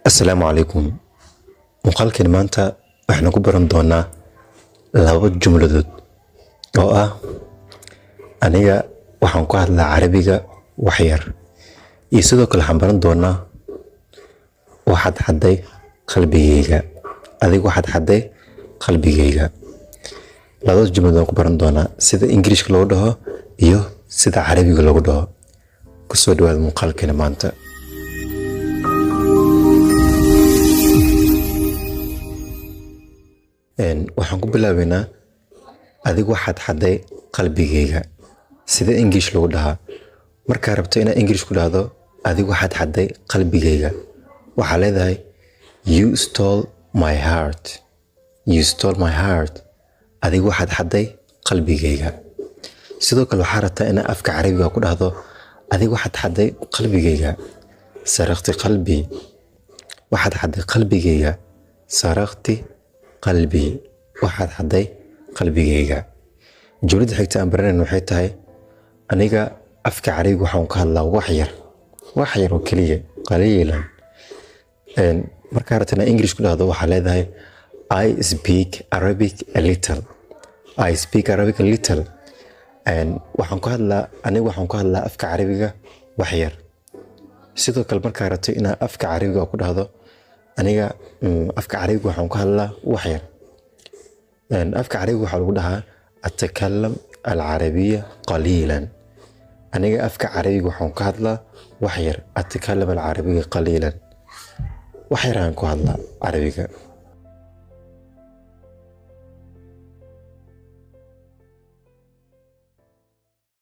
السلام عليكم. مقالكن maanta waxaan ku baran doonaa laba jumladood oo ah aniga waxaan ku hadlaa Carabiga wax yar iyo sidoo kale waxaan baran doonaa waxaad xaday qalbigayga adiga waxaad xaday qalbigayga labada jumladood aan ku baran doonaa sida Ingiriiska loo dhaho iyo sida Carabiga loo dhaho ku soo dhawaad maqaalkeen maanta. waxaan ku bilaabaynaa adiga waxaad xaday qalbigayga sida English loo dhahaa marka rabto inaad English ku dhahdo adiga waxaad xaday qalbigayga waxa leedahay you stole my heart adiga waxaad xaday qalbigayga sidoo kale waxa rabtaa inaad afka Carabiga ku dhahdo adiga waxaad xaday qalbigayga saraqti qalbi waxaad xaday qalbigayga saraqti qalbi waxaad xaday qalbigayga jumlada xigta aan baranayno waxay tahay aniga afka Carabiga waxaan ka hadlaa wax yar oo kaliya qaliilan marka rabtana English ku dhahdo waxa leedahay I speak Arabic a little waxaan ku hadlaa afka Carabiga wax yar sidoo kale marka rabto inaad afka Carabiga ku dhahdo aniga afka Carabiga waxaan ku hadlaa wax yar afka Carabiga waxa lagu dhahaa atakallam al-arabiyya qalilan aniga afka Carabiga waxaan ku hadlaa wax yar atakallam al-arabiyya qalilan wax yar aan ku hadlaa Carabiga